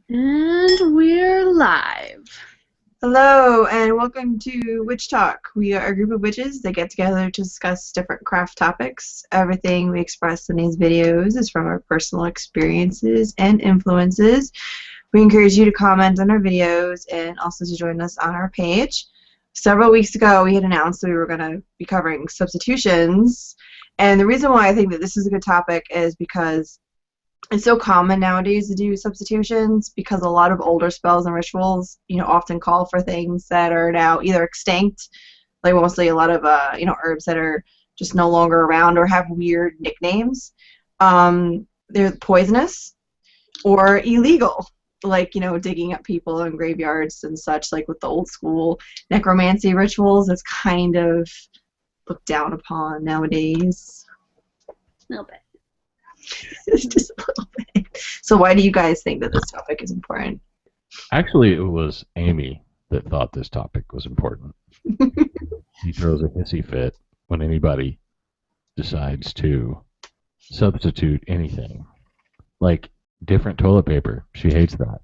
And we're live. Hello, and welcome to Witch Talk. We are a group of witches that get together to discuss different craft topics. Everything we express in these videos is from our personal experiences and influences. We encourage you to comment on our videos and also to join us on our page. Several weeks ago, we had announced that we were going to be covering substitutions, and the reason why I think that this is a good topic is because it's so common nowadays to do substitutions because a lot of older spells and rituals, often call for things that are now either extinct, like mostly a lot of, herbs that are just no longer around or have weird nicknames. They're poisonous or illegal, like, digging up people in graveyards and such, like with the old school necromancy rituals. It's kind of looked down upon nowadays. A little bit. Just a little bit. So why do you guys think that this topic is important? Actually, it was Amy that thought this topic was important. She throws a hissy fit when anybody decides to substitute anything. Like different toilet paper. She hates that.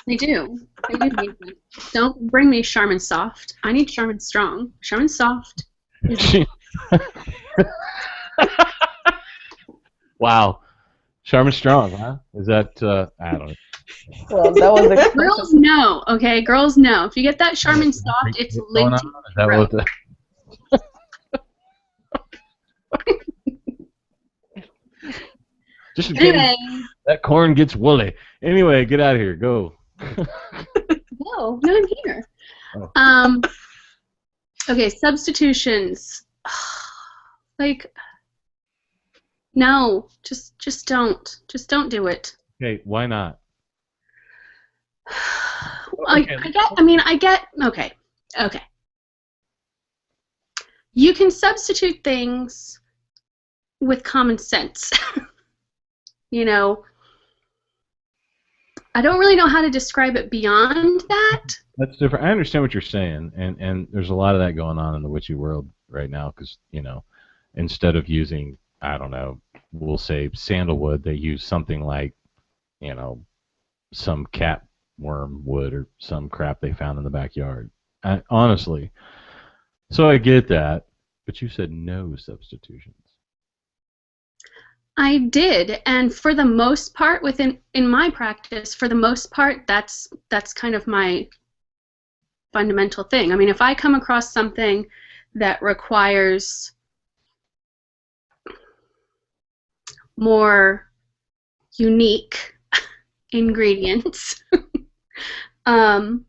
They do. They do hate me. Don't bring me Charmin Soft. I need Charmin Strong. Charmin Soft is... Wow. Charmin Strong, huh? Is that, I don't know. Well, that was a Girls know, okay? Girls know. If you get that Charmin Soft, it's linked to Is that what the... Just in case anyway. that corn gets woolly. Anyway, get out of here. Go. No, I'm here. Oh. Okay, substitutions. Like, no, just don't. Just don't do it. Okay, why not? I get, okay. You can substitute things with common sense. I don't really know how to describe it beyond that. That's different. I understand what you're saying, and there's a lot of that going on in the witchy world right now because, instead of using, I don't know, we'll say sandalwood, they use something like, some cat worm wood or some crap they found in the backyard. Honestly. So I get that, but you said no substitutions. I did, and for the most part, in my practice, for the most part, that's kind of my fundamental thing. I mean, if I come across something that requires more unique ingredients, then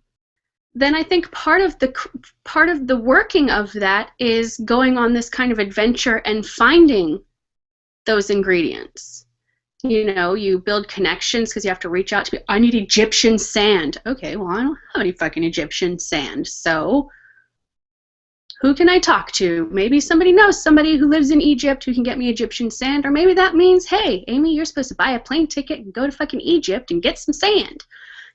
I think part of the working of that is going on this kind of adventure and finding those ingredients. You build connections because you have to reach out to people. I need Egyptian sand. Okay, well, I don't have any fucking Egyptian sand, so who can I talk to? Maybe somebody knows somebody who lives in Egypt who can get me Egyptian sand, or maybe that means, hey, Amy, you're supposed to buy a plane ticket and go to fucking Egypt and get some sand.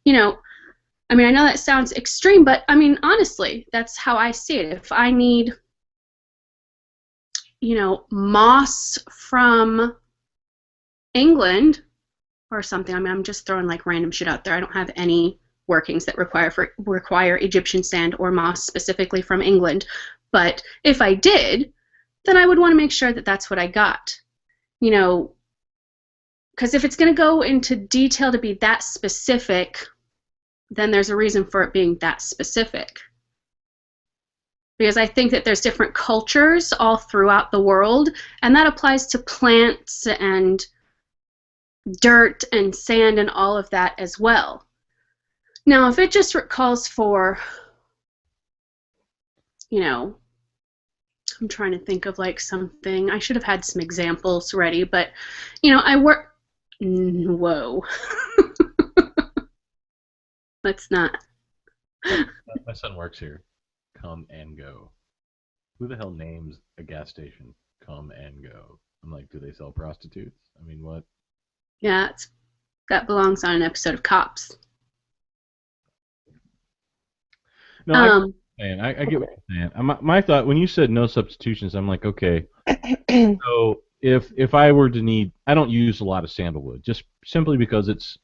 I mean, I know that sounds extreme, but I mean, honestly, that's how I see it. If I need moss from England or something. I mean, I'm just throwing like random shit out there. I don't have any workings that require Egyptian sand or moss specifically from England. But if I did, then I would want to make sure that that's what I got. Because if it's going to go into detail to be that specific, then there's a reason for it being that specific. Because I think that there's different cultures all throughout the world, and that applies to plants and dirt and sand and all of that as well. Now, if it just calls for, I'm trying to think of like something, I should have had some examples ready, but, I work, whoa. Let's not. My son works here. Come and go. Who the hell names a gas station Come and Go? I'm like, do they sell prostitutes? I mean, what? Yeah, that belongs on an episode of Cops. No, I get what you're saying. My thought, when you said no substitutions, I'm like, okay. So if I were to need, I don't use a lot of sandalwood, just simply because it's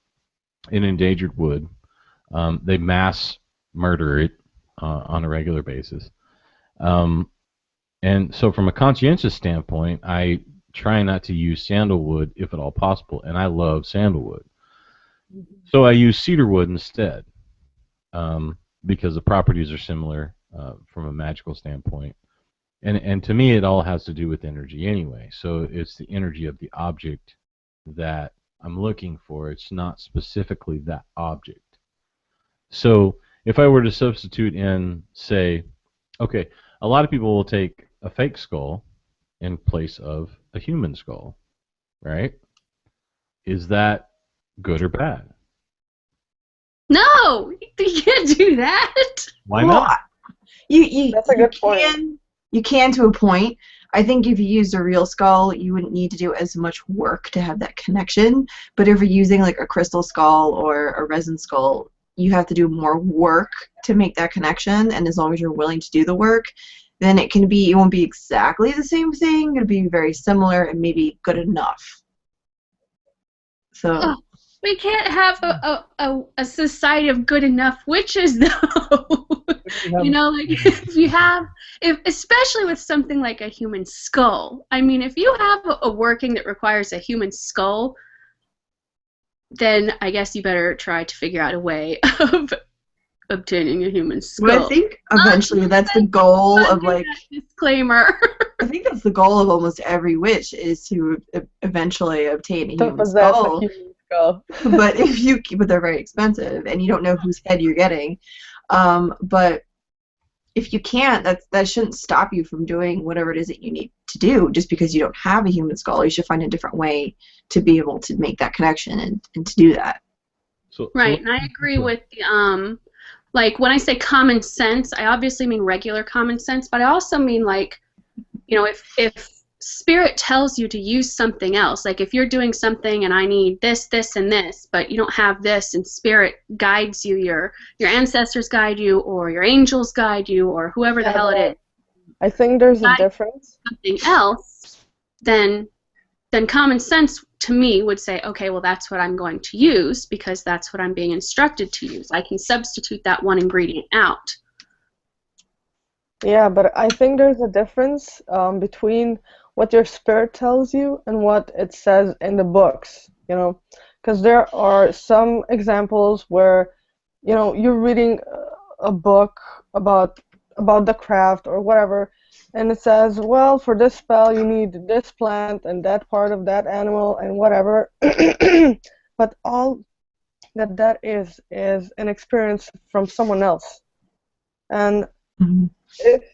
in endangered wood. They mass murder it on a regular basis. Um, and so, from a conscientious standpoint, I try not to use sandalwood if at all possible, and I love sandalwood. So I use cedar wood instead because the properties are similar from a magical standpoint. And to me, it all has to do with energy anyway. So it's the energy of the object that I'm looking for. It's not specifically that object. So if I were to substitute in, say, okay, a lot of people will take a fake skull in place of a human skull, right? Is that good or bad? No, you can't do that. Why Well, not? That's a good point. You can to a point. I think if you used a real skull, you wouldn't need to do as much work to have that connection. But if you're using like a crystal skull or a resin skull, you have to do more work to make that connection. And as long as you're willing to do the work, then it won't be exactly the same thing. It'll be very similar and maybe good enough. So. Oh, we can't have a society of good enough witches, though. You know, like if especially with something like a human skull. I mean, if you have a working that requires a human skull, then I guess you better try to figure out a way of obtaining a human skull. But I think eventually that's the goal of like. Disclaimer. I think that's the goal of almost every witch is to eventually obtain a To human possess a skull. human skull. But they're very expensive, and you don't know whose head you're getting. But if you can't, that shouldn't stop you from doing whatever it is that you need to do. Just because you don't have a human skull, you should find a different way to be able to make that connection and to do that. Right, and I agree with the like when I say common sense, I obviously mean regular common sense, but I also mean like, you know, if spirit tells you to use something else, like if you're doing something and I need this, this, and this, but you don't have this, and spirit guides you, your ancestors guide you, or your angels guide you, or whoever the hell it is. I think there's a difference. Something else, then common sense to me would say, okay, well that's what I'm going to use because that's what I'm being instructed to use. I can substitute that one ingredient out. Yeah, but I think there's a difference between what your spirit tells you and what it says in the books, you know, because there are some examples where, you know, you're reading a book about the craft or whatever, and it says, well, for this spell you need this plant and that part of that animal and whatever, but all that is an experience from someone else. And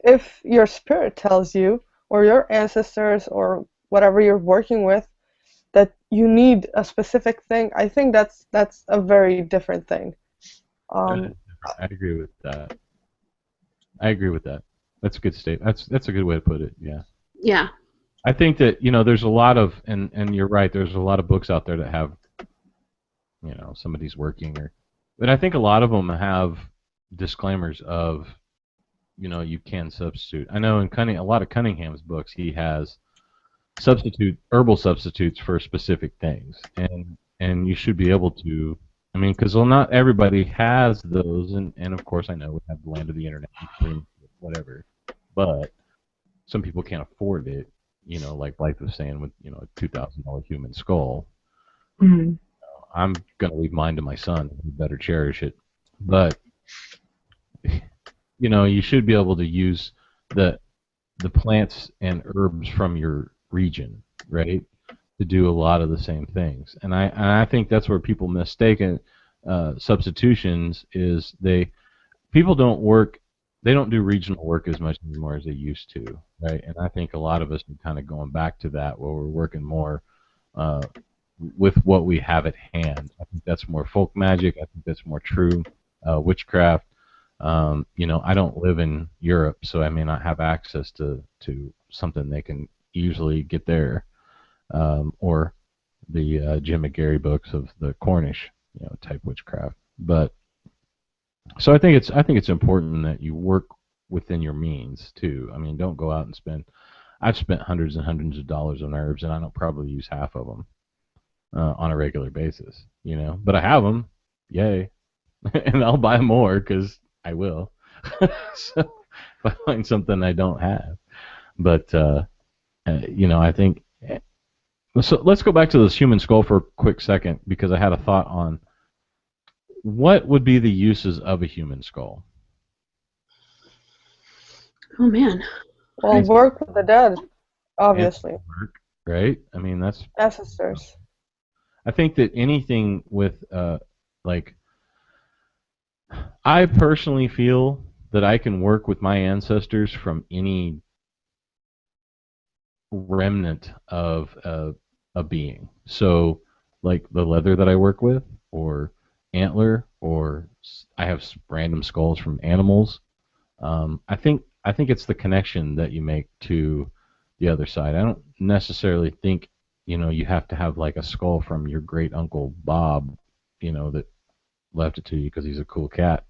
if your spirit tells you, or your ancestors, or whatever you're working with, that you need a specific thing, I think that's a very different thing. I agree with that. That's a good statement. That's a good way to put it. Yeah. Yeah. I think that, you know, there's a lot of, and you're right, there's a lot of books out there that have, you know, somebody's working, but I think a lot of them have disclaimers of, you know, you can substitute. I know in a lot of Cunningham's books, he has herbal substitutes for specific things, and you should be able to. I mean, because not everybody has those, and of course I know we have the land of the internet, whatever, but some people can't afford it. You know, like Blythe was saying, with, you know, a $2,000 human skull. Mm-hmm. I'm gonna leave mine to my son. He better cherish it, but. You know, you should be able to use the plants and herbs from your region, right, to do a lot of the same things. And I think that's where people mistake substitutions is people don't do regional work as much anymore as they used to, right? And I think a lot of us are kind of going back to that, where we're working more with what we have at hand. I think that's more folk magic. I think that's more true witchcraft. You know, I don't live in Europe, so I may not have access to something they can easily get there, or the Jim McGarry books of the Cornish, you know, type witchcraft. But so I think it's important that you work within your means too. I mean, don't go out and spend. I've spent hundreds and hundreds of dollars on herbs, and I don't probably use half of them on a regular basis, you know. But I have them, yay. And I'll buy more because I will. So if I find something I don't have. But, I think. So let's go back to this human skull for a quick second because I had a thought on what would be the uses of a human skull. Oh man. Well, work with the dead, obviously. Work, right? I mean, that's ancestors. I think that anything with I personally feel that I can work with my ancestors from any remnant of a being. So, like the leather that I work with, or antler, or I have random skulls from animals. I think it's the connection that you make to the other side. I don't necessarily think you have to have like a skull from your great uncle Bob, that left it to you because he's a cool cat.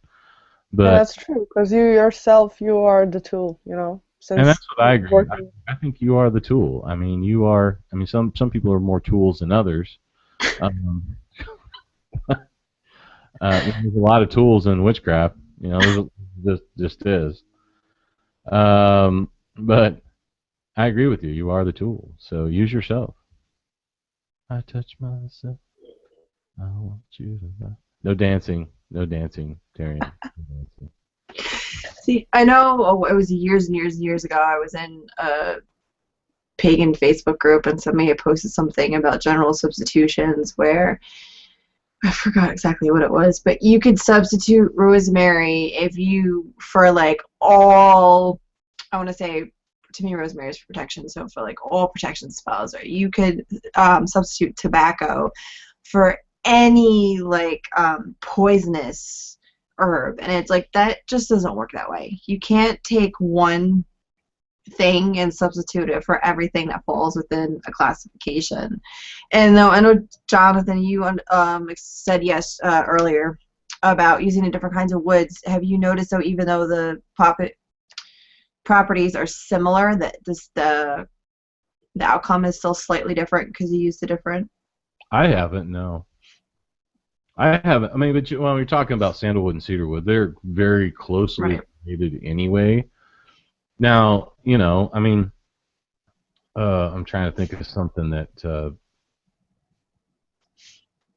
Yeah, But that's true, because you yourself, you are the tool, and since that's what I agree. working. I think you are the tool. I mean, you are. I mean, some people are more tools than others. Um, there's a lot of tools in witchcraft. Just is. But I agree with you. You are the tool. So use yourself. I touch myself. I want you to know. No dancing. No dancing, Tyrion. No dancing. See, I know it was years and years and years ago. I was in a pagan Facebook group, and somebody had posted something about general substitutions where I forgot exactly what it was, but you could substitute rosemary for like all, I want to say, to me, rosemary is for protection, so for like all protection spells, or you could substitute tobacco for any like poisonous herb, and it's like that just doesn't work that way. You can't take one thing and substitute it for everything that falls within a classification. And though I know, Jonathan, you said yes earlier about using the different kinds of woods. Have you noticed, though, even though the properties are similar, that the outcome is still slightly different because you use the different? I haven't. No. I haven't. I mean, but when we're talking about sandalwood and cedarwood, they're very closely related anyway. Now, I mean, I'm trying to think of something that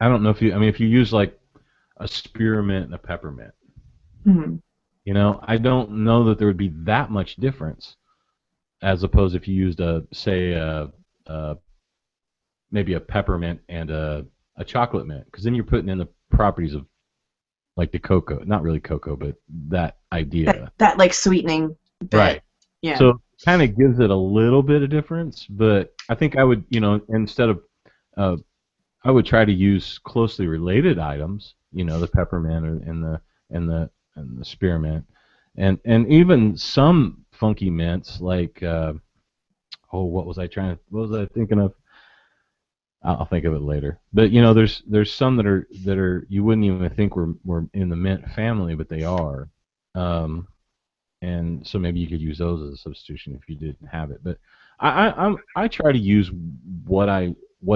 I don't know if you use like a spearmint and a peppermint. Mm-hmm. I don't know that there would be that much difference as opposed if you used maybe a peppermint and a chocolate mint, because then you're putting in the properties of like the cocoa, not really cocoa, but that idea. That like sweetening bit. Right. Yeah. So it kind of gives it a little bit of difference, but I think I would, instead of, I would try to use closely related items, the peppermint and the spearmint, and even some funky mints like, what was I thinking of? I'll think of it later. But there's some that are you wouldn't even think were in the mint family, but they are. And so maybe you could use those as a substitution if you didn't have it. But I try to use what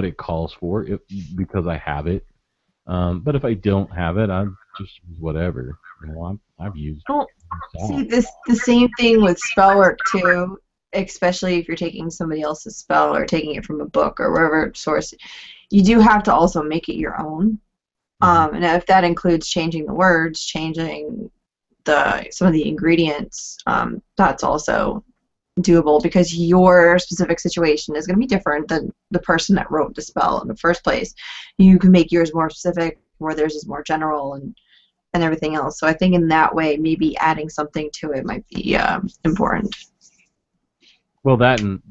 it calls for because I have it. But if I don't have it, I just use whatever. I've used. Well, see, the same thing with spell work too. Especially if you're taking somebody else's spell or taking it from a book or wherever source, you do have to also make it your own. And if that includes changing the words, changing some of the ingredients, that's also doable because your specific situation is going to be different than the person that wrote the spell in the first place. You can make yours more specific, where theirs is more general and everything else. So I think in that way, maybe adding something to it might be important. Well, that and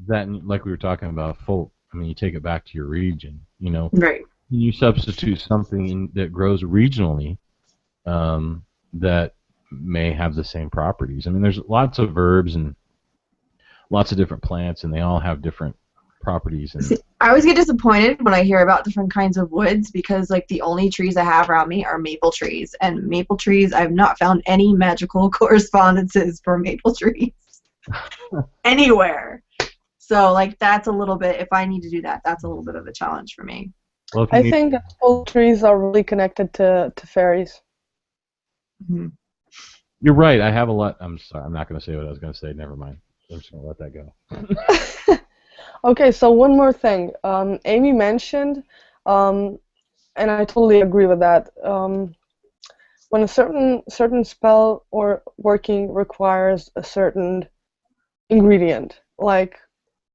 like we were talking about folk. I mean, you take it back to your region. Right. You substitute something that grows regionally that may have the same properties. I mean, there's lots of herbs and lots of different plants, and they all have different properties. And see, I always get disappointed when I hear about different kinds of woods because, like, the only trees I have around me are maple trees, and maple trees, I've not found any magical correspondences for maple trees. Anywhere. So like that's a little bit, if I need to do that, that's a little bit of a challenge for me. Well, if you I need, think that full trees are really connected to fairies. Mhm. you're right. I have a lot. I'm sorry. I'm not going to say what I was going to say. Never mind. I'm just going to let that go. Okay, so one more thing. Amy mentioned, um, and I totally agree with that. When a certain spell or working requires a certain ingredient, like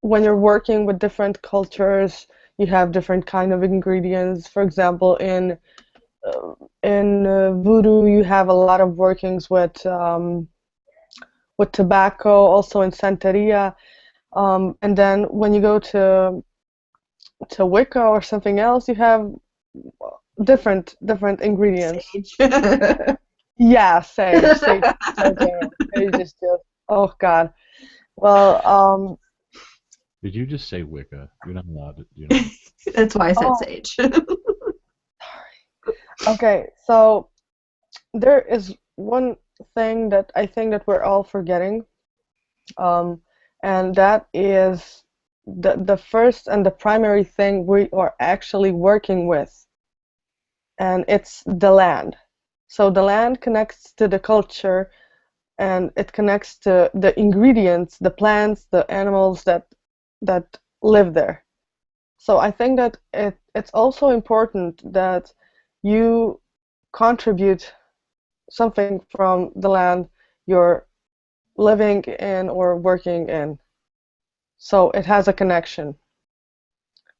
when you're working with different cultures, you have different kind of ingredients. For example, in voodoo, you have a lot of workings with tobacco, also in Santeria. And then when you go to Wicca or something else, you have different ingredients. Sage. Yeah, sage, okay, sage is just, oh God. Well, Did you just say Wicca? You're not allowed to. You're not. That's why I said oh, sage. okay, so there is one thing that I think that we're all forgetting, um, and that is the first and the primary thing we are actually working with, and it's the land. So the land connects to the culture, and it connects to the ingredients, the plants, the animals that live there. So I think that it's also important that you contribute something from the land you're living in or working in. So it has a connection.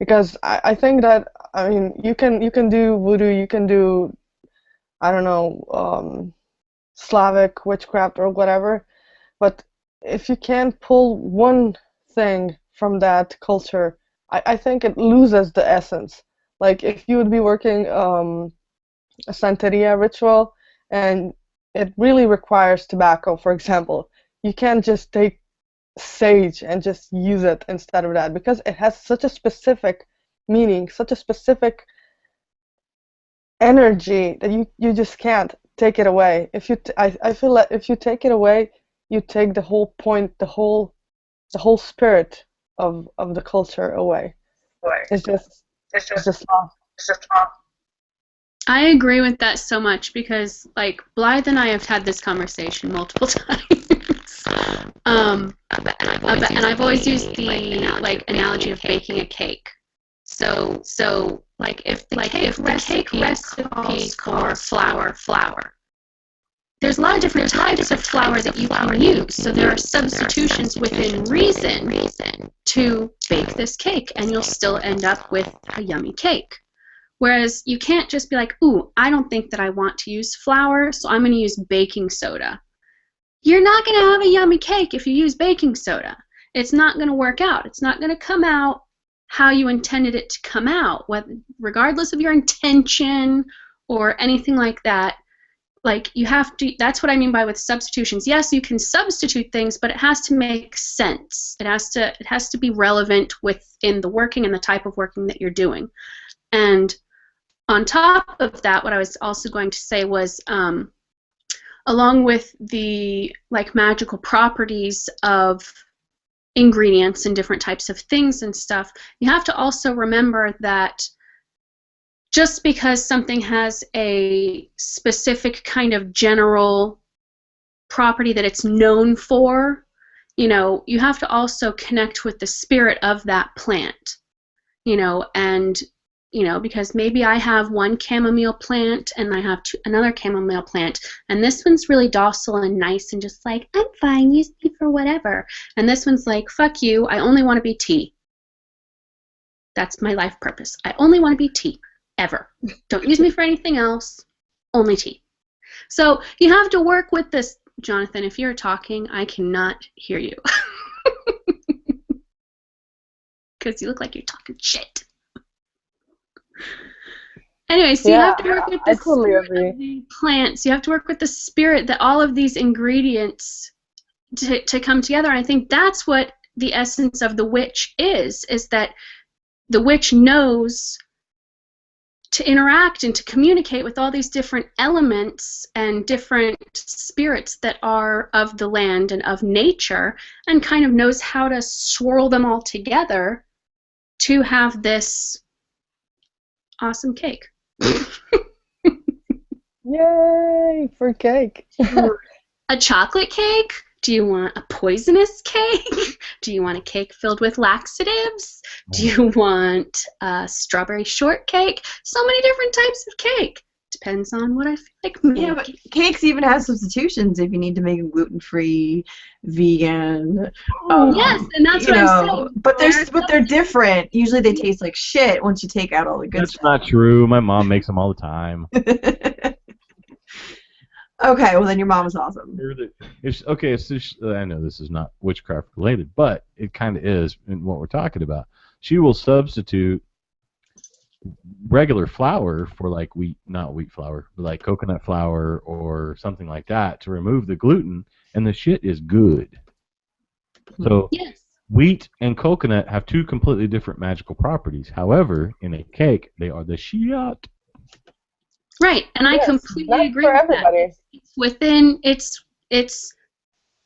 Because I think that, I mean, you can do voodoo, you can do, I don't know, Slavic witchcraft or whatever, but if you can't pull one thing from that culture, I think it loses the essence. Like if you would be working a Santeria ritual and it really requires tobacco, for example, you can't just take sage and just use it instead of that because it has such a specific meaning, such a specific energy that you just can't take it away. If I feel like if you take it away, you take the whole point, the whole spirit of the culture away. It's just it's just lost. I agree with that so much because, like, Blythe and I have had this conversation multiple times. And I've always used the like analogy of baking a cake. So like if the cake recipe calls for flour, there's a lot of different types of flour that you can use. So there are substitutions within reason to bake this cake, and you'll still end up with a yummy cake. Whereas you can't just be like, ooh, I don't think that I want to use flour, so I'm going to use baking soda. You're not going to have a yummy cake if you use baking soda. It's not going to work out. It's not going to come out how you intended it to come out, regardless of your intention or anything like that. Like you have to, that's what I mean by with substitutions. Yes, you can substitute things, but it has to make sense. It has to be relevant within the working and the type of working that you're doing. And on top of that, what I was also going to say was, along with the like magical properties of ingredients and different types of things and stuff, you have to also remember that just because something has a specific kind of general property that it's known for, you have to also connect with the spirit of that plant, and because maybe I have one chamomile plant and I have another chamomile plant, and this one's really docile and nice and just like, I'm fine, use me for whatever. And this one's like, fuck you, I only want to be tea. That's my life purpose. I only want to be tea, ever. Don't use me for anything else, only tea. So you have to work with this. Jonathan, if you're talking, I cannot hear you. Because you look like you're talking shit. Anyway, so you have to work with the spirit of the plants. You have to work with the spirit that all of these ingredients to come together. And I think that's what the essence of the witch is that the witch knows to interact and to communicate with all these different elements and different spirits that are of the land and of nature, and kind of knows how to swirl them all together to have this awesome cake. Yay for cake. A chocolate cake? Do you want a poisonous cake? Do you want a cake filled with laxatives? Do you want a strawberry shortcake? So many different types of cake. Depends on what I feel like making. Yeah, but cakes even have substitutions if you need to make them gluten-free, vegan. Yes, and that's what I'm saying. But they're different. Usually they taste like shit once you take out all the good That's stuff. not true. My mom makes them all the time. Okay, well then your mom is awesome. Okay, it's just, I know this is not witchcraft related, but it kind of is in what we're talking about. She will substitute regular flour for like not wheat flour, but like coconut flour or something like that to remove the gluten, and the shit is good. So yes. Wheat and coconut have two completely different magical properties. However, in a cake, they are the shit. Right, and I Yes, completely not agree for with everybody. that. It's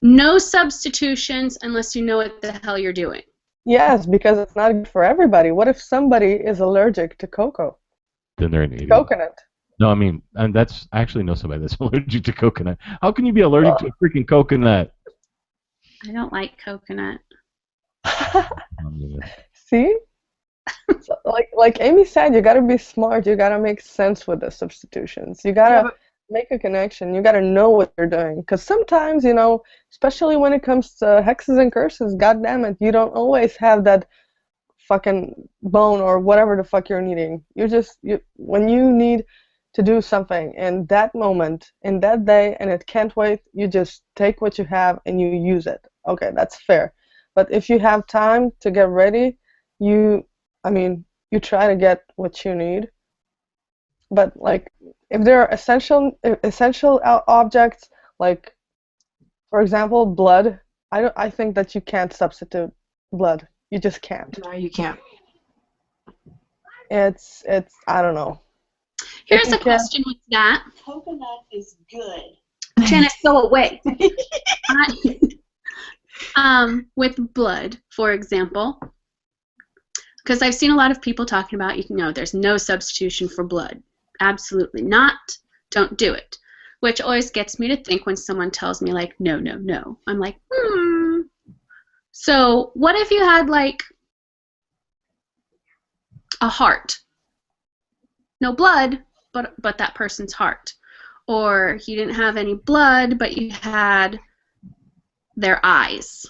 no substitutions unless you know what the hell you're doing. Yes, because it's not good for everybody. What if somebody is allergic to cocoa? Then they're an idiot. Coconut. No, I mean, and that's I actually know somebody that's allergic to coconut. How can you be allergic to a freaking coconut? I don't like coconut. See? So, like Amy said, you gotta be smart. You gotta make sense with the substitutions. You gotta make a connection. You gotta know what you're doing. Because sometimes, you know, especially when it comes to hexes and curses, god damn it, you don't always have that fucking bone or whatever the fuck you're needing. When you need to do something in that moment, in that day, and it can't wait, you just take what you have and you use it. Okay, that's fair. But if you have time to get ready, you try to get what you need. But like, if there are essential objects, like, for example, blood, I think that you can't substitute blood. You just can't. No, you can't. It's I don't know. Here's a question with that. Coconut is good. Janice, go away. With blood, for example, because I've seen a lot of people talking about, there's no substitution for blood. Absolutely not. Don't do it. Which always gets me to think when someone tells me, like, no, no, no. I'm like, So what if you had, like, a heart? No blood, but that person's heart. Or you didn't have any blood, but you had their eyes.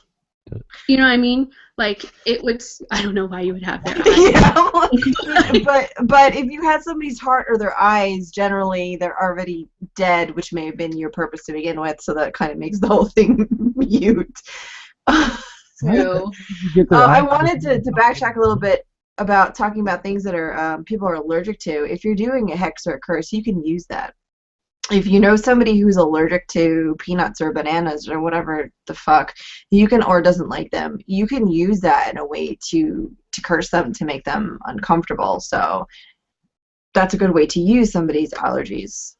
You know what I mean? Like, it would, I don't know why you would have their eyes. Yeah, but if you had somebody's heart or their eyes, generally they're already dead, which may have been your purpose to begin with, so that kind of makes the whole thing mute. True. I wanted to backtrack a little bit about talking about things that are people are allergic to. If you're doing a hex or a curse, you can use that. If you know somebody who's allergic to peanuts or bananas or whatever the fuck, you can, or doesn't like them, you can use that in a way to curse them, to make them uncomfortable. So that's a good way to use somebody's allergies.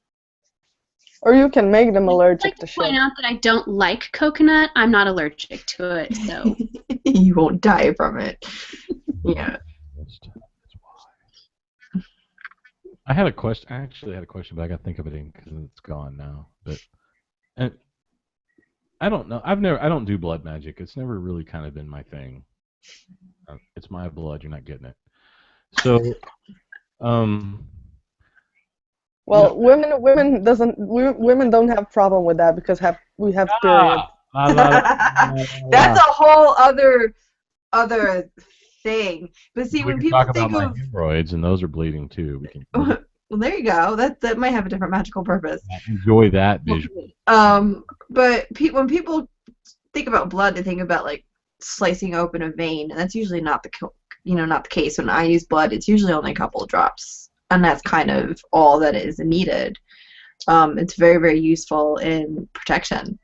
Or you can make them allergic I'd like to to shit. point out that I don't like coconut. I'm not allergic to it, so. You won't die from it. Yeah. I had a question. I actually had a question, but I got to think of it because it's gone now. But I don't know. I don't do blood magic. It's never really kind of been my thing. It's my blood. You're not getting it. So, well, women don't have problem with that because we have periods. That's a whole other thing. But see, when people talk about think my of hemorrhoids, and those are bleeding too. We can well, there you go. That might have a different magical purpose. enjoy that visual. But when people think about blood, they think about like slicing open a vein, and that's usually not the case. When I use blood, it's usually only a couple of drops, and that's kind of all that is needed. It's very, very useful in protection,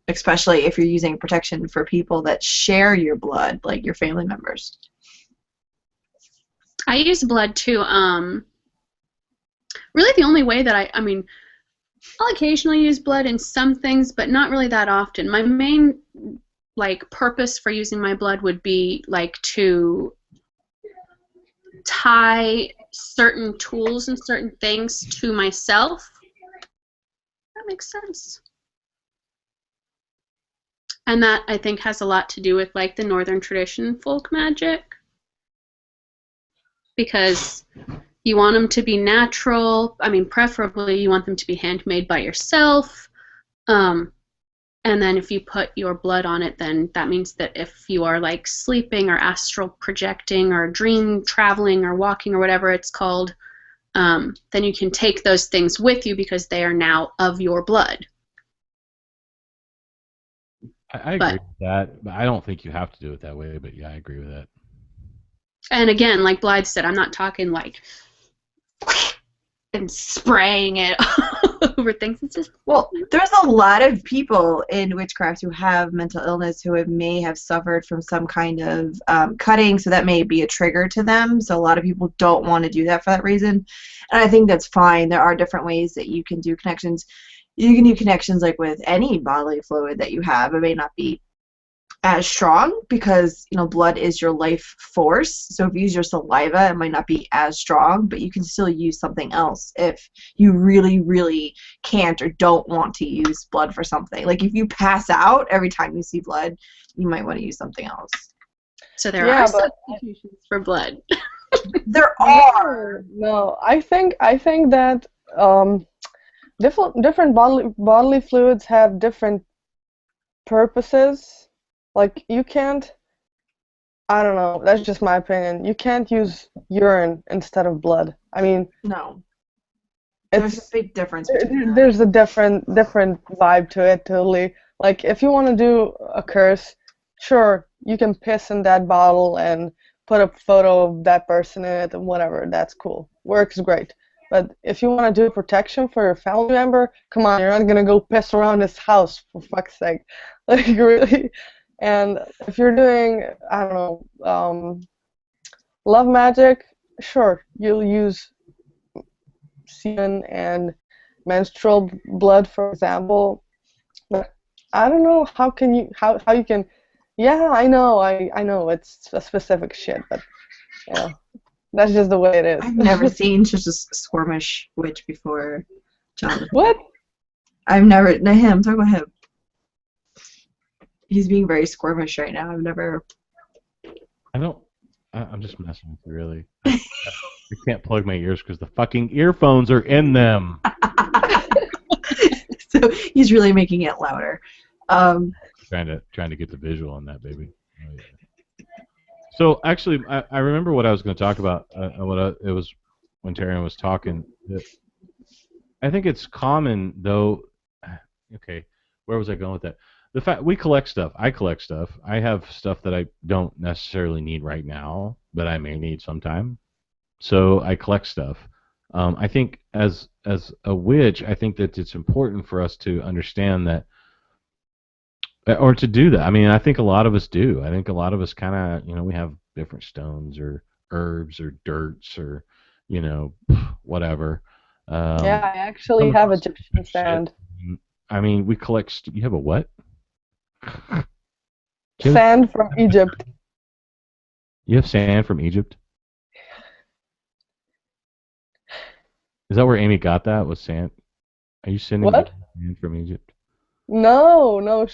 especially if you're using protection for people that share your blood, like your family members. I use blood too. Really the only way that I'll occasionally use blood in some things, but not really that often. My main purpose for using my blood would be to tie certain tools and certain things to myself. That makes sense. And that, I think, has a lot to do with, like, the northern tradition folk magic. Because you want them to be natural. I mean, preferably you want them to be handmade by yourself. And then if you put your blood on it, then that means that if you are, like, sleeping or astral projecting or dream traveling or walking or whatever it's called, then you can take those things with you because they are now of your blood. I agree with that, but I don't think you have to do it that way, but yeah, I agree with that. And again, like Blythe said, I'm not talking like and spraying it over things. It's just, well, there's a lot of people in witchcraft who have mental illness who may have suffered from some kind of cutting, so that may be a trigger to them. So a lot of people don't want to do that for that reason, and I think that's fine. There are different ways that you can do connections. You can do connections like with any bodily fluid that you have. It may not be as strong because, you know, blood is your life force. So if you use your saliva, it might not be as strong, but you can still use something else if you really, really can't or don't want to use blood for something. Like if you pass out every time you see blood, you might want to use something else. So there are substitutions for blood. There are. No, I think that different bodily fluids have different purposes. Like, you can't, I don't know, that's just my opinion. You can't use urine instead of blood. I mean, no. There's a big difference between there's a different vibe to it, totally. Like, if you want to do a curse, sure, you can piss in that bottle and put a photo of that person in it and whatever. That's cool. Works great. But if you want to do protection for your family member, come on, you're not going to go piss around his house, for fuck's sake. Like, really? And if you're doing, I don't know, love magic, sure, you'll use semen and menstrual blood, for example. But I don't know how you can. Yeah, I know it's a specific shit, but yeah, that's just the way it is. I've never seen such a squirmish witch before, Jonathan. What? I've never. No, him. Talk about him. He's being very squirmish right now. I've never. I'm just messing with you, really. I can't plug my ears because the fucking earphones are in them. So he's really making it louder. Trying to get the visual on that, baby. Oh, yeah. So actually, I remember what I was going to talk about. It was when Taryn was talking. I think it's common, though. Okay, where was I going with that? The fact we collect stuff. I collect stuff. I have stuff that I don't necessarily need right now, but I may need sometime. So I collect stuff. I think as a witch, I think that it's important for us to understand that, or to do that. I mean, I think a lot of us do. I think a lot of us kind of, we have different stones or herbs or dirts or, whatever. Yeah, I actually have Egyptian sand. I mean, we collect. You have a what? Sand from Egypt. You have sand from Egypt? Is that where Amy got that? Was sand? Are you sending what? Sand from Egypt? No.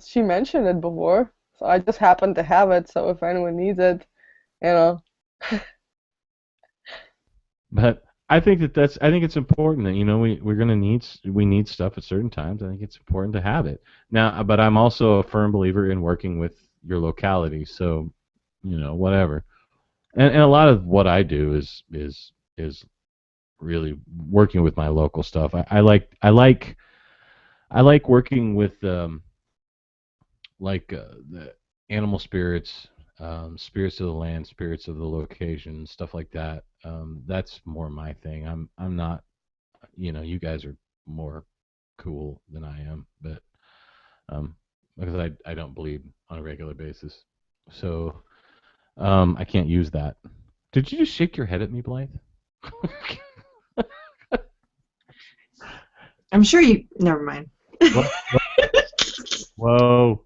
She mentioned it before, so I just happen to have it. So if anyone needs it, But I think it's important that we need stuff at certain times. I think it's important to have it now. But I'm also a firm believer in working with your locality. So, whatever. And a lot of what I do is really working with my local stuff. I like working with the animal spirits, spirits of the land, spirits of the location, stuff like that. That's more my thing. I'm not, you guys are more cool than I am, but because I don't bleed on a regular basis, so I can't use that. Did you just shake your head at me, Blythe? I'm sure you. Never mind. Whoa.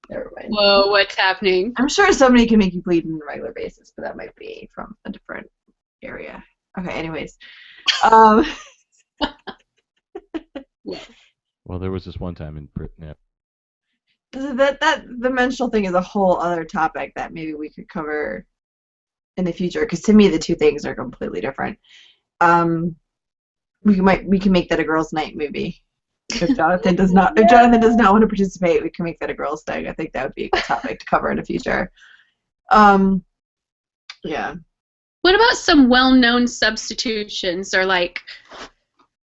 Never mind. Whoa, what's happening? I'm sure somebody can make you bleed on a regular basis, but that might be from a different area. Okay, anyways. Um, Well, there was this one time in yeah. that the menstrual thing is a whole other topic that maybe we could cover in the future, because to me the two things are completely different. We can make that a girls' night movie. If Jonathan does not want to participate, we can make that a girls' thing. I think that would be a good topic to cover in the future. Yeah. What about some well-known substitutions, or like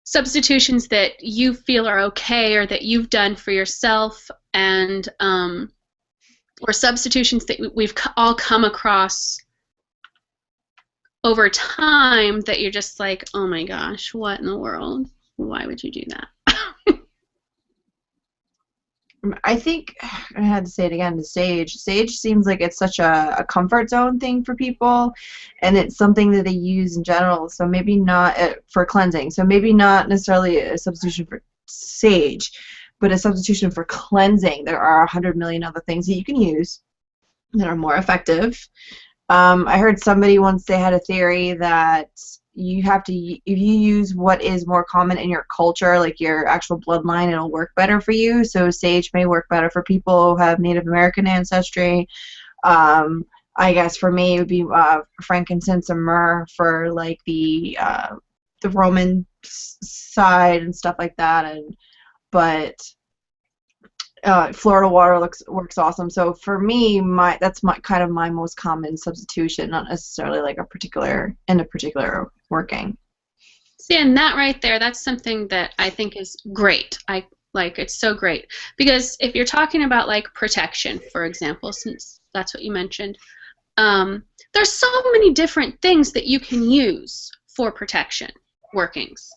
substitutions that you feel are okay or that you've done for yourself, and or substitutions that we've all come across over time that you're just like, oh my gosh, what in the world? Why would you do that? I think I had to say it again to Sage. Sage seems like it's such a comfort zone thing for people, and it's something that they use in general. So maybe not for cleansing. So maybe not necessarily a substitution for Sage, but a substitution for cleansing. There are 100 million other things that you can use that are more effective. I heard somebody once, they had a theory that you have to, if you use what is more common in your culture, like your actual bloodline, it'll work better for you. So sage may work better for people who have Native American ancestry. I guess for me it would be frankincense and myrrh for like the Roman side and stuff like that. But Florida water works awesome. So for me, that's kind of my most common substitution, not necessarily like a particular working. See, and that right there, that's something that I think is great. It's so great, because if you're talking about like protection, for example, since that's what you mentioned, there's so many different things that you can use for protection workings.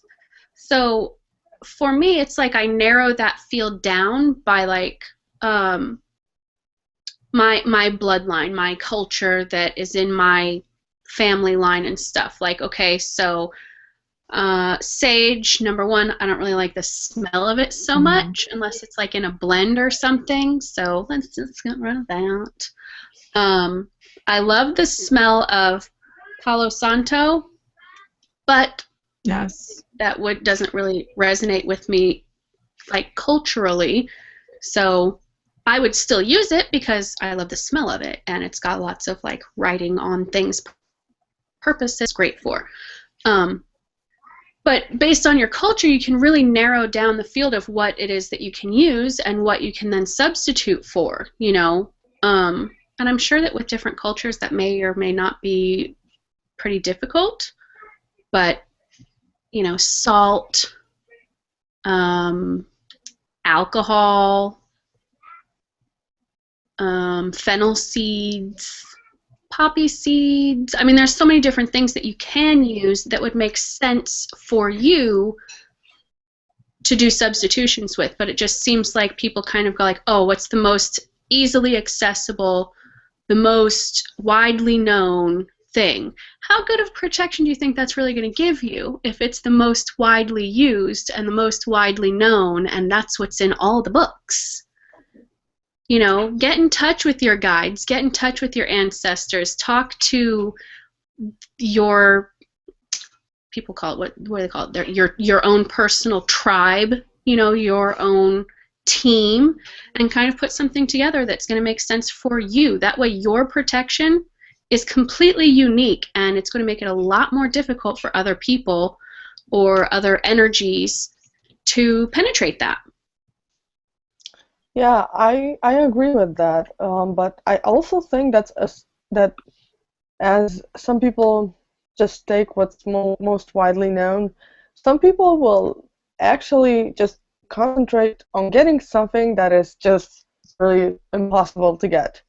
So for me, it's like I narrow that field down by like my bloodline, my culture that is in my family line and stuff. Like, okay, so sage, number one, I don't really like the smell of it so much unless it's like in a blend or something. So let's just get rid of that. I love the smell of Palo Santo, but yes, that doesn't really resonate with me like culturally. So I would still use it because I love the smell of it, and it's got lots of like writing on things purposes great for. But based on your culture, you can really narrow down the field of what it is that you can use and what you can then substitute for, you know. And I'm sure that with different cultures that may or may not be pretty difficult, but you know, salt, alcohol, fennel seeds, poppy seeds. I mean, there's so many different things that you can use that would make sense for you to do substitutions with, but it just seems like people kind of go like, oh, what's the most easily accessible, the most widely known thing? How good of protection do you think that's really going to give you if it's the most widely used and the most widely known, and that's what's in all the books? You know, get in touch with your guides, get in touch with your ancestors, talk to your, people call it, what do they call it? Your own personal tribe, you know, your own team, and kind of put something together that's going to make sense for you. That way your protection is completely unique, and it's going to make it a lot more difficult for other people or other energies to penetrate that. Yeah, I agree with that. But I also think that as some people just take what's most widely known, some people will actually just concentrate on getting something that is just really impossible to get,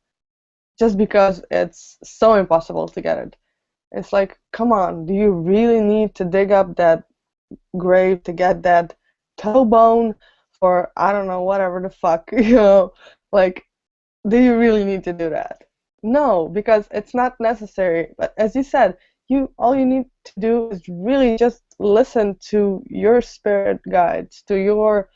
just because it's so impossible to get it. It's like, come on, do you really need to dig up that grave to get that toe bone for, I don't know, whatever the fuck, you know? Like, do you really need to do that? No, because it's not necessary. But as you said, all you need to do is really just listen to your spirit guides, to your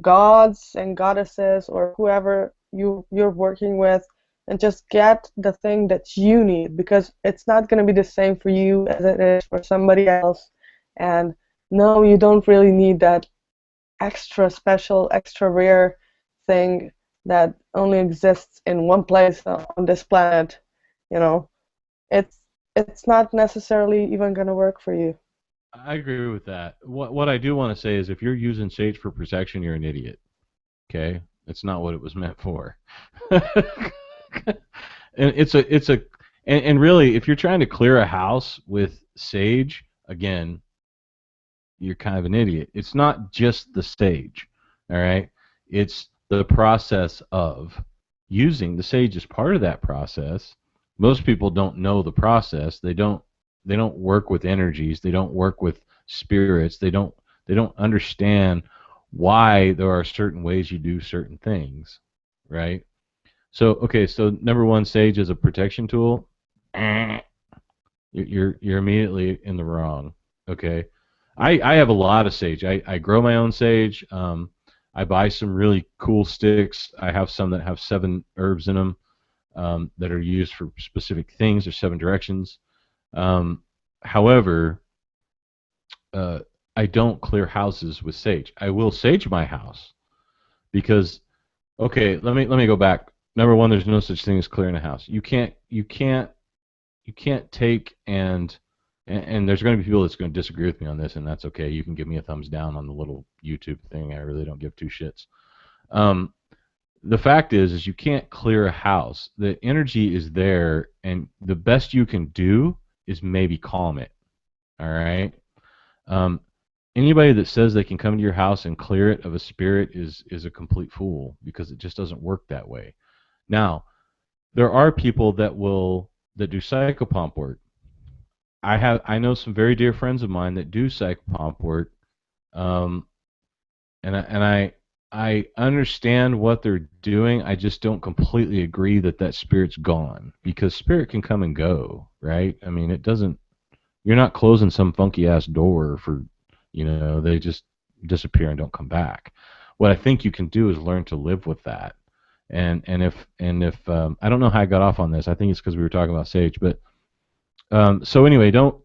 gods and goddesses, or whoever you're working with, and just get the thing that you need, because it's not going to be the same for you as it is for somebody else. And no, you don't really need that extra special, extra rare thing that only exists in one place on this planet. You know, it's it's not necessarily even going to work for you. I agree with that. What I do want to say is, if you're using sage for protection, you're an idiot. Okay, it's not what it was meant for. And and really, if you're trying to clear a house with sage, again, you're kind of an idiot. It's not just the sage, all right? It's the process of using the sage as part of that process. Most people don't know the process. They don't work with energies. They don't work with spirits. They don't understand why there are certain ways you do certain things, right? So okay, so number one, sage is a protection tool. You're immediately in the wrong. Okay, I have a lot of sage. I grow my own sage. I buy some really cool sticks. I have some that have 7 herbs in them, that are used for specific things. There's 7 directions. However, uh, I don't clear houses with sage. I will sage my house because, okay, let me go back. Number one, there's no such thing as clearing a house. You can't take and there's going to be people that's going to disagree with me on this, and that's okay. You can give me a thumbs down on the little YouTube thing. I really don't give two shits. Um, the fact is you can't clear a house. The energy is there, and the best you can do is maybe calm it. All right. Um, Anybody that says they can come to your house and clear it of a spirit is a complete fool, because it just doesn't work that way. Now, there are people that do psychopomp work. I know some very dear friends of mine that do psychopomp work, um, and I understand what they're doing. I just don't completely agree that that spirit's gone, because spirit can come and go, right? I mean, it doesn't. You're not closing some funky ass door for, they just disappear and don't come back. What I think you can do is learn to live with that. And if I don't know how I got off on this. I think it's because we were talking about sage, but so anyway, don't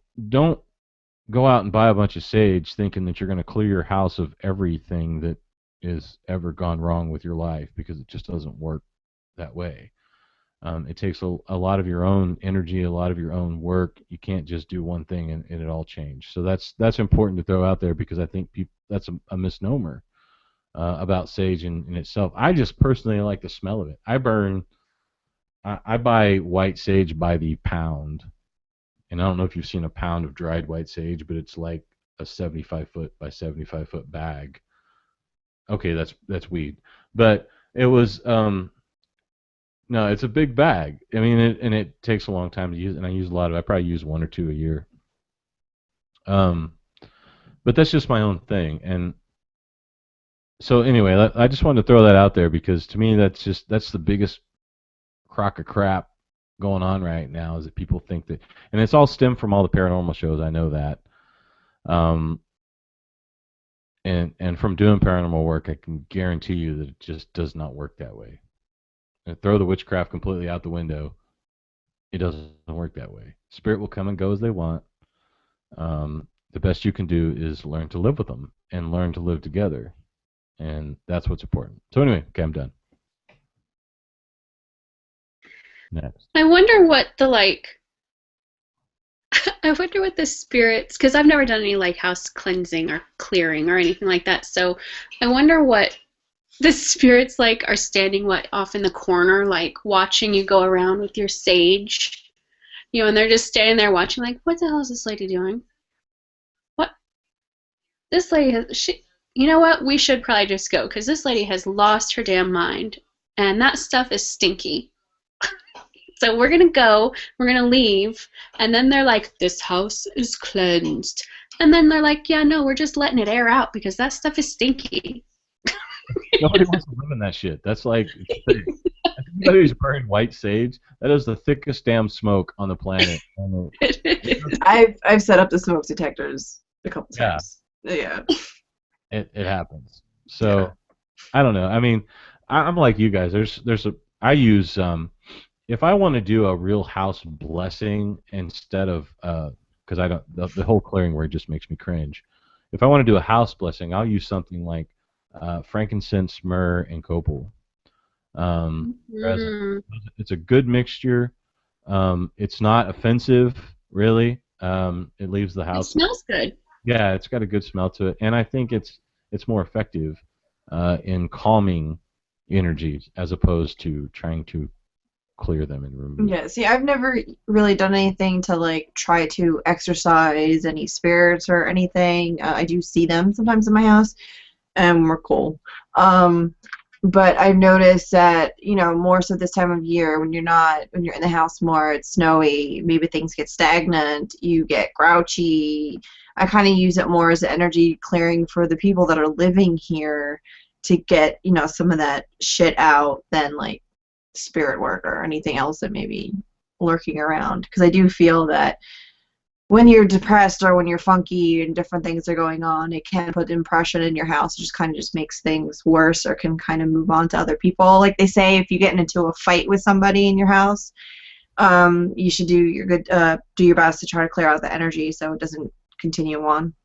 go out and buy a bunch of sage thinking that you're going to clear your house of everything that is ever gone wrong with your life, because it just doesn't work that way. It takes a lot of your own energy, a lot of your own work. You can't just do one thing and it all change. So that's important to throw out there, because I think that's a misnomer about sage in itself. I just personally like the smell of it. I buy white sage by the pound, and I don't know if you've seen a pound of dried white sage, but it's like a 75-foot by 75-foot bag. Okay, that's weed, but it was no, it's a big bag. I mean, it takes a long time to use, and I use a lot of it. I probably use 1 or 2 a year. Um, but that's just my own thing, and so anyway, I just wanted to throw that out there, because to me that's the biggest crock of crap going on right now, is that people think that, and it's all stemmed from all the paranormal shows. I know that, um, and from doing paranormal work, I can guarantee you that it just does not work that way. And throw the witchcraft completely out the window. It doesn't work that way. Spirit will come and go as they want. The best you can do is learn to live with them and learn to live together, and that's what's important. So anyway, okay, I'm done. Next. I wonder what I wonder what the spirits, because I've never done any like house cleansing or clearing or anything like that. So I wonder what the spirits like are standing off in the corner, like watching you go around with your sage, and they're just standing there watching, like, what the hell is this lady doing? What this lady you know what? We should probably just go, because this lady has lost her damn mind, and that stuff is stinky. So we're going to go, we're going to leave, and then they're like, this house is cleansed. And then they're like, yeah, no, we're just letting it air out because that stuff is stinky. Nobody wants to live in that shit. That's like, anybody who's burning white sage, that is the thickest damn smoke on the planet. I've set up the smoke detectors a couple times. Yeah. It happens. So, I don't know. I mean, I'm like you guys. I use if I want to do a real house blessing instead of because I don't the whole clearing word just makes me cringe. If I want to do a house blessing, I'll use something like frankincense, myrrh, and copal. Resin. Mm, It's a good mixture. It's not offensive, really. It leaves the it house. smells good. Yeah, it's got a good smell to it, and I think it's more effective in calming energies as opposed to trying to clear them and remove. Yeah, see, I've never really done anything to like try to exorcise any spirits or anything. I do see them sometimes in my house, and we're cool. But I've noticed that, more so this time of year when you're in the house more, it's snowy, maybe things get stagnant, you get grouchy. I kind of use it more as energy clearing for the people that are living here to get, some of that shit out than like spirit work or anything else that may be lurking around. Because I do feel that when you're depressed or when you're funky and different things are going on, it can put impression in your house. It just kind of just makes things worse or can kind of move on to other people. Like they say, if you get into a fight with somebody in your house, you should do your best to try to clear out the energy so it doesn't continue on.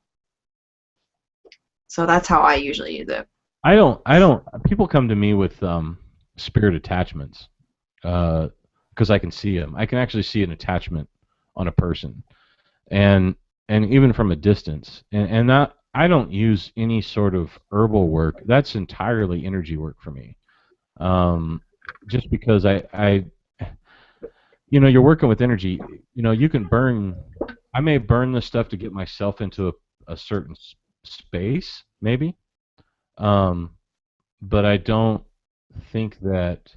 So that's how I usually use it. I don't. People come to me with spirit attachments because I can see them. I can actually see an attachment on a person, and even from a distance. And that I don't use any sort of herbal work. That's entirely energy work for me. Just because you're working with energy. You can burn. I may burn this stuff to get myself into a certain space, maybe. But I don't think that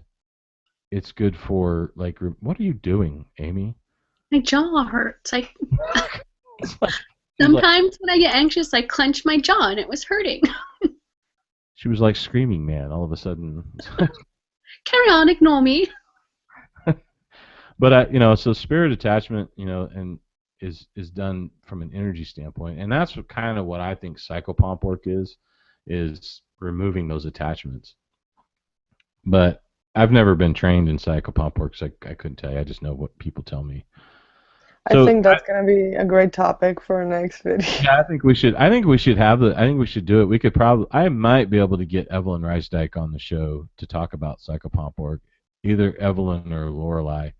it's good for like. What are you doing, Amy? My jaw hurts. It's like, Sometimes when I get anxious, I clench my jaw and it was hurting. she was like screaming, man. All of a sudden. Carry on, ignore me. But so spirit attachment, and is done from an energy standpoint, and that's kind of what I think psychopomp work is removing those attachments. But I've never been trained in psychopomp work, so I couldn't tell you. I just know what people tell me. I think that's gonna be a great topic for our next video. Yeah, I think we should. I think we should do it. We could probably. I might be able to get Evelyn Rice-Dyke on the show to talk about psychopomp work. Either Evelyn or Lorelei.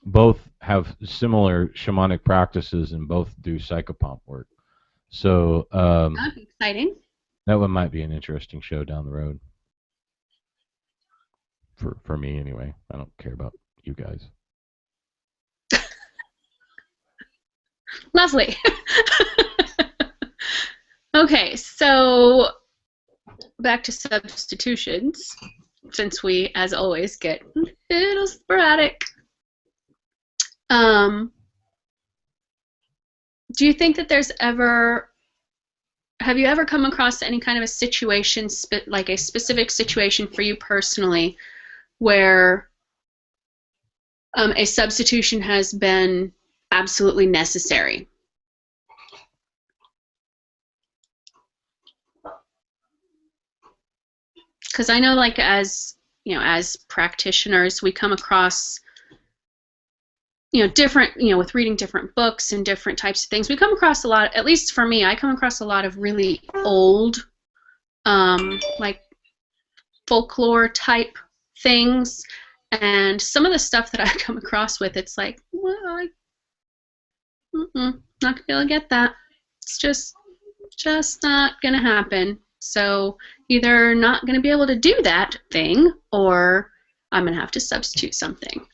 Both have similar shamanic practices and both do psychopomp work. So That'd be exciting. that one might be an interesting show down the road. For me anyway. I don't care about you guys. Lovely. Okay, so back to substitutions, since we, as always, get a little sporadic. Do you think that have you ever come across any kind of a situation, like a specific situation for you personally, where a substitution has been absolutely necessary? Because I know, like, as practitioners, we come across, different, with reading different books and different types of things, we come across a lot, at least for me, I come across a lot of really old, like, folklore type things, and some of the stuff that I come across with, it's like, well, not gonna be able to get that. It's just not gonna happen. So either not gonna be able to do that thing, or I'm gonna have to substitute something.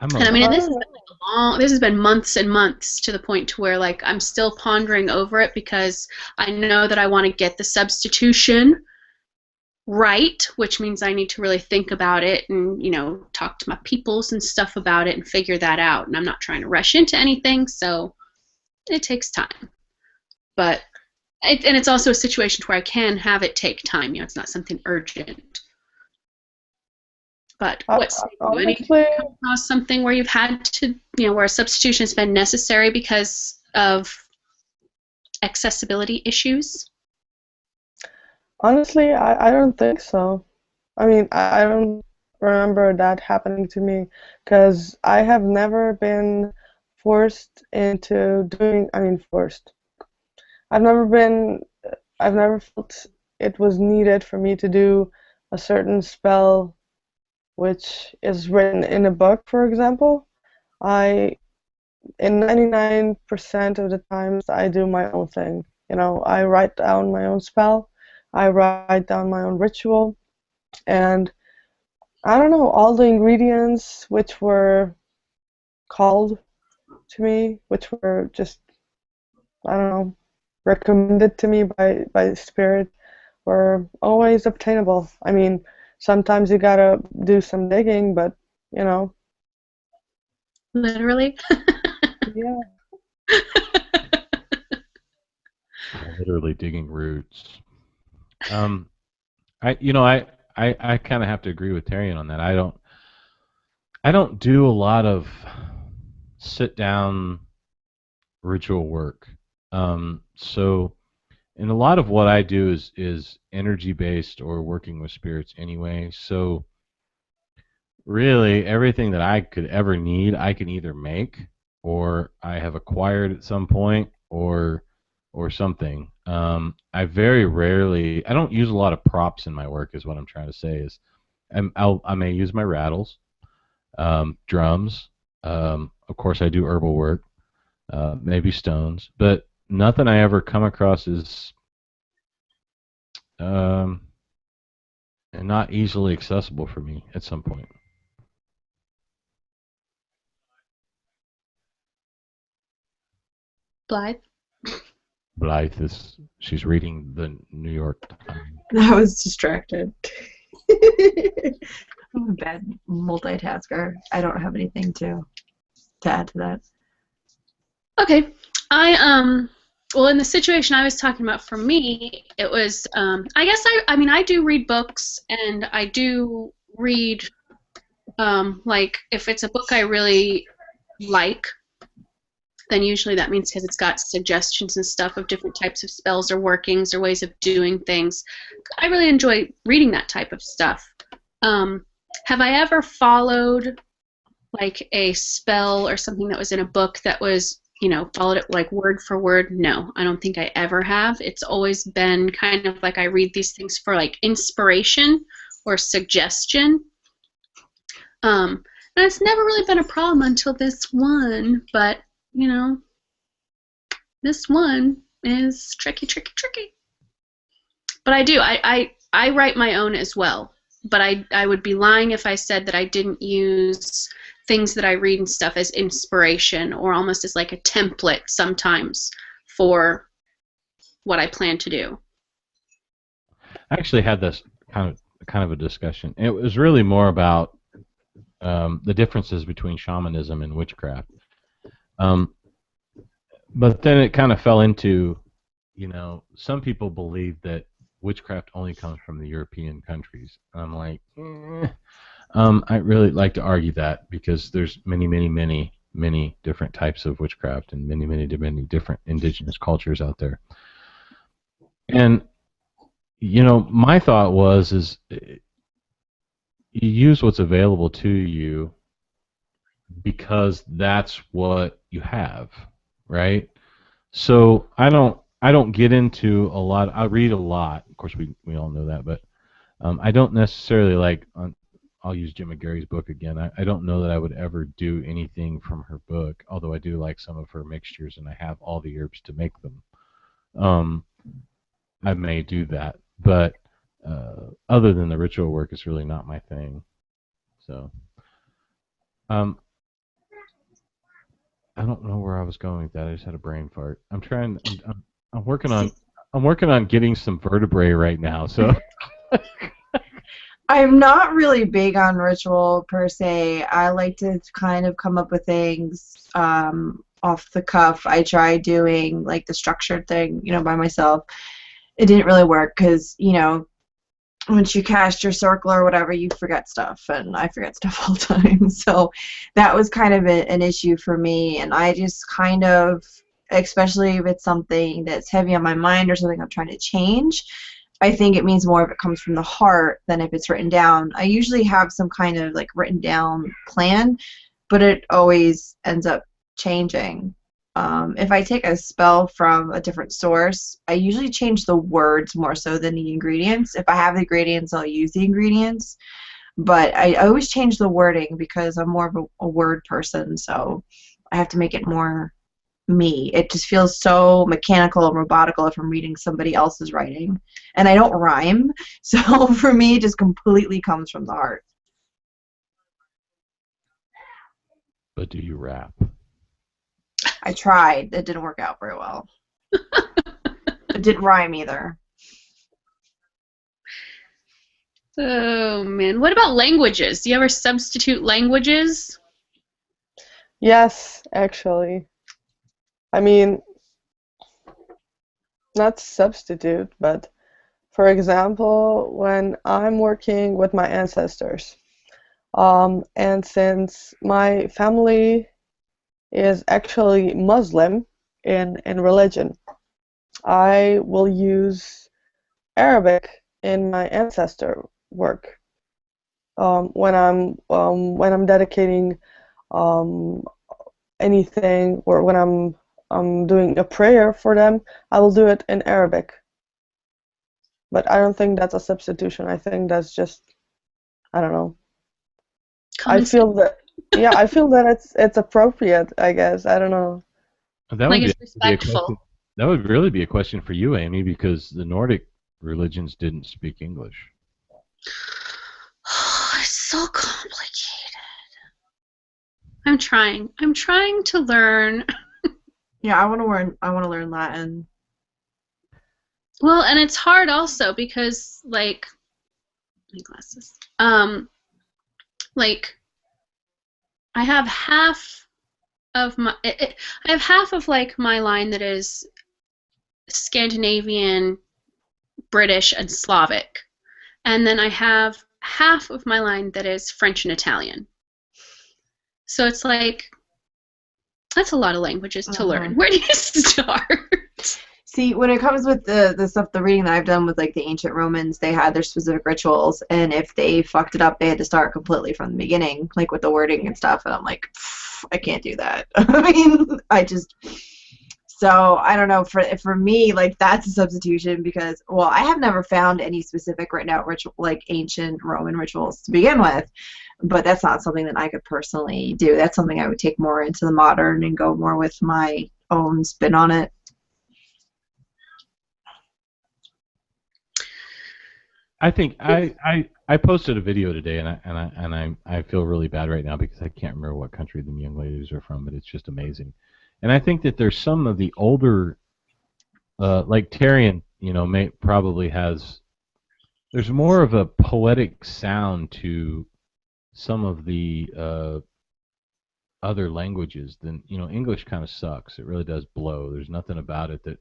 And I mean, this has been months and months, to the point to where, like, I'm still pondering over it, because I know that I want to get the substitution right, which means I need to really think about it and, talk to my peoples and stuff about it and figure that out. And I'm not trying to rush into anything, so it takes time. But it's also a situation where I can have it take time. It's not something urgent. But what's any come across something where you've had to, where a substitution has been necessary because of accessibility issues? Honestly, I don't think so. I mean, I don't remember that happening to me, because I have never been forced into doing, I mean forced. I've never been, I've never felt it was needed for me to do a certain spell which is written in a book, for example. I, in 99% of the times, I do my own thing. You know, I write down my own spell, I write down my own ritual, and I don't know, all the ingredients which were called to me, which were just, I don't know, recommended to me by the spirit, were always obtainable. I mean, sometimes you gotta do some digging, but you know, Literally. yeah. Literally digging roots. Um, I kind of have to agree with Tarian on that. I don't do a lot of sit down ritual work. So, and a lot of what I do is energy based or working with spirits anyway. So, really, everything that I could ever need, I can either make or I have acquired at some point, or something. I very rarely, I don't use a lot of props in my work. Is what I'm trying to say. Is I may use my rattles, drums. Of course, I do herbal work, maybe stones, but nothing I ever come across is um, not easily accessible for me at some point. Blythe. Blythe is she's reading the New York Times. I was distracted. I'm a bad multitasker. I don't have anything to add to that. Okay. Well, in the situation I was talking about, for me, it was, I guess I mean, I do read books, and I do read, like, if it's a book I really like, then usually that means because it's got suggestions and stuff of different types of spells or workings or ways of doing things. I really enjoy reading that type of stuff. Have I ever followed like a spell or something that was in a book that was, followed it like word for word? No, I don't think I ever have. It's always been kind of like I read these things for like inspiration or suggestion. And it's never really been a problem until this one, but this one is tricky, tricky, tricky. But I do. I write my own as well. But I would be lying if I said that I didn't use things that I read and stuff as inspiration or almost as like a template sometimes for what I plan to do. I actually had this kind of a discussion. It was really more about the differences between shamanism and witchcraft. But then it kind of fell into, some people believe that witchcraft only comes from the European countries. And I'm like, I'd really like to argue that because there's many, many, many, many different types of witchcraft and many, many, many different indigenous cultures out there. And, my thought is you use what's available to you because that's what you have, right? So I don't get into a lot. I read a lot. Of course, we all know that, but I don't necessarily like. I'll use Jim McGarry's book again. I don't know that I would ever do anything from her book, although I do like some of her mixtures, and I have all the herbs to make them. I may do that, but other than the ritual work, it's really not my thing. So, I don't know where I was going with that. I just had a brain fart. I'm working on getting some vertebrae right now. So I'm not really big on ritual per se. I like to kind of come up with things off the cuff. I tried doing like the structured thing, by myself. It didn't really work because, once you cast your circle or whatever, you forget stuff, and I forget stuff all the time. So that was kind of an issue for me, and I just kind of, especially if it's something that's heavy on my mind or something I'm trying to change, I think it means more if it comes from the heart than if it's written down. I usually have some kind of like written down plan, but it always ends up changing. If I take a spell from a different source, I usually change the words more so than the ingredients. If I have the ingredients, I'll use the ingredients, but I always change the wording because I'm more of a word person, so I have to make it more me. It just feels so mechanical and robotical if I'm reading somebody else's writing. And I don't rhyme, so for me, it just completely comes from the heart. But do you rap? I tried. It didn't work out very well. It didn't rhyme either. Oh man, what about languages? Do you ever substitute languages? Yes, actually. I mean, not substitute, but for example, when I'm working with my ancestors, and since my family is actually Muslim in religion, I will use Arabic in my ancestor work. When I'm dedicating um, anything, or when I'm doing a prayer for them, I will do it in Arabic. But I don't think that's a substitution. I think that's just, I don't know. I feel that, yeah, I feel that it's appropriate, I guess. I don't know. That Like would it's be a respectful. question. That would really be a question for you, Amy, because the Nordic religions didn't speak English. It's so complicated. I'm trying. I'm trying to learn. Yeah, I want to learn. I want to learn Latin. Well, and it's hard also because, like, my glasses. Like, I have half of my. I have half of like my line that is Scandinavian, British, and Slavic, and then I have half of my line that is French and Italian. So it's like that's a lot of languages to learn. Where do you start? See, when it comes with the stuff, the reading that I've done with like the ancient Romans, they had their specific rituals, and if they fucked it up, they had to start completely from the beginning, like with the wording and stuff. And I'm like, I can't do that. I mean, so I don't know. For me, like that's a substitution because, well, I have never found any specific written out ritual like ancient Roman rituals to begin with, but that's not something that I could personally do. That's something I would take more into the modern and go more with my own spin on it. I think I posted a video today, and I feel really bad right now because I can't remember what country the young ladies are from, but it's just amazing. And I think that there's some of the older, like Tyrion, probably has. There's more of a poetic sound to some of the other languages than English kind of sucks. It really does blow. There's nothing about it that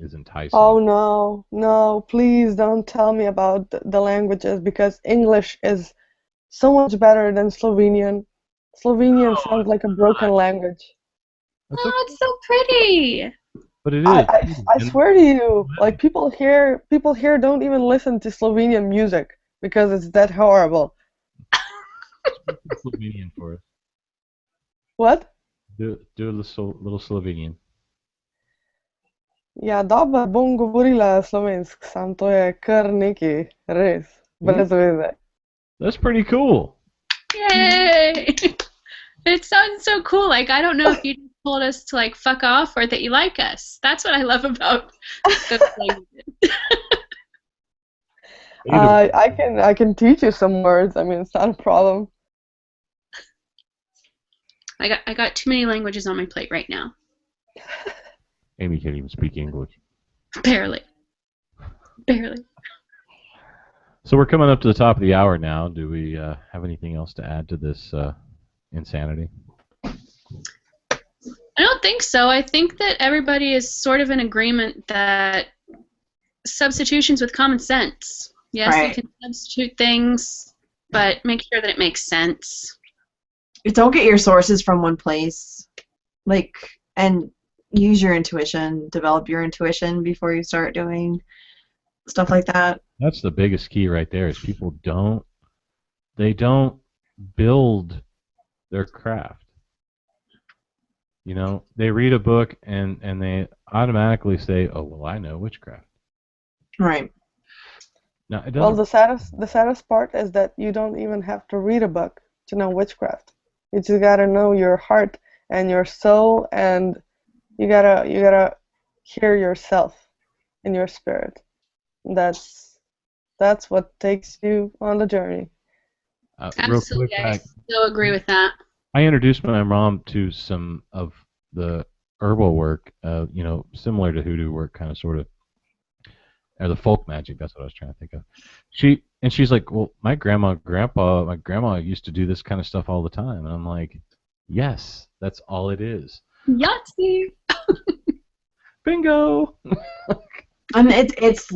is enticing. Oh no, please don't tell me about the languages because English is so much better than Slovenian. Slovenian sounds like a broken language. Oh, it's so pretty. But it is. I swear to you, like people here don't even listen to Slovenian music because it's that horrible. Slovenian for us. What? Do a little Slovenian. Ja, dobro bom govorila slovensko, sam to je kar nekaj, res, brez veze. That's pretty cool. Yay! It sounds so cool. Like, I don't know if you just told us to, like, fuck off or that you like us. That's what I love about those languages. I can teach you some words. I mean, it's not a problem. I got too many languages on my plate right now. Amy can't even speak English. Barely. So we're coming up to the top of the hour now. Do we have anything else to add to this insanity? I don't think so. I think that everybody is sort of in agreement that substitutions with common sense. Yes, Right. You can substitute things, but make sure that it makes sense. Don't get your sources from one place, and use your intuition. Develop your intuition before you start doing stuff like that. That's the biggest key right there. Is people don't build their craft. You know, they read a book and they automatically say, "Oh, well, I know witchcraft." Right. Now, it Well, doesn't. the saddest part is that you don't even have to read a book to know witchcraft. You just gotta know your heart and your soul, and you gotta hear yourself in your spirit. That's what takes you on the journey. Real quick, Absolutely, I so agree with that. I introduced my mom to some of the herbal work, you know, similar to hoodoo work, kind of, sort of, or the folk magic. That's what I was trying to think of. She's like, well, my grandma used to do this kind of stuff all the time, and I'm like, yes, that's all it is. Yahtzee! Bingo. And it's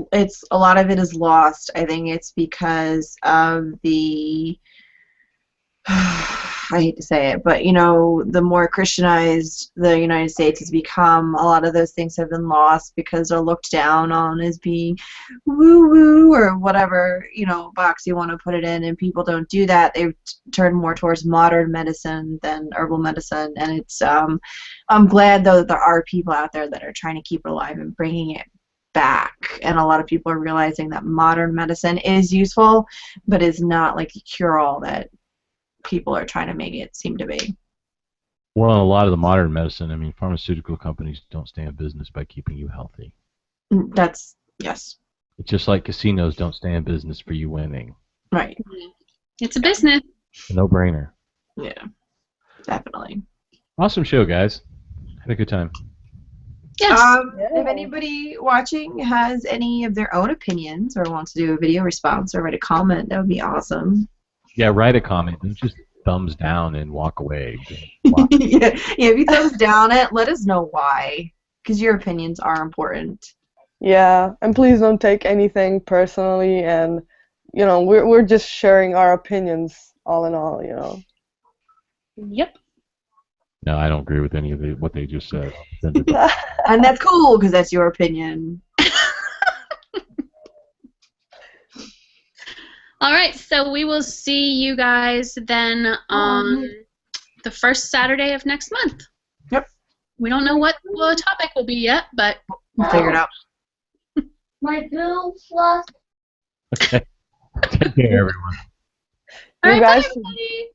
a lot of it is lost. I think it's because of the I hate to say it, but you know, the more Christianized the United States has become, a lot of those things have been lost because they're looked down on as being woo-woo or whatever, you know, box you want to put it in, and people don't do that. They've turned more towards modern medicine than herbal medicine, and it's I'm glad though that there are people out there that are trying to keep it alive and bringing it back, and a lot of people are realizing that modern medicine is useful, but is not like a cure-all that people are trying to make it seem to be. Well, a lot of the modern medicine, I mean, pharmaceutical companies don't stay in business by keeping you healthy. That's, yes. It's just like casinos don't stay in business for you winning. Right. It's a business. A no-brainer. Yeah, definitely. Awesome show, guys. Had a good time. Yes. If anybody watching has any of their own opinions or wants to do a video response or write a comment, that would be awesome. Yeah, write a comment and just thumbs down and walk away. Yeah, if you thumbs down it, let us know why, because your opinions are important. Yeah, and please don't take anything personally, and you know, we're just sharing our opinions all in all, you know. Yep. No, I don't agree with any of what they just said. And that's cool, because that's your opinion. All right, so we will see you guys then on the first Saturday of next month. Yep. We don't know what the topic will be yet, but we'll figure it out. My bill's lost. Okay. Take care, everyone. all right, You guys bye, everybody.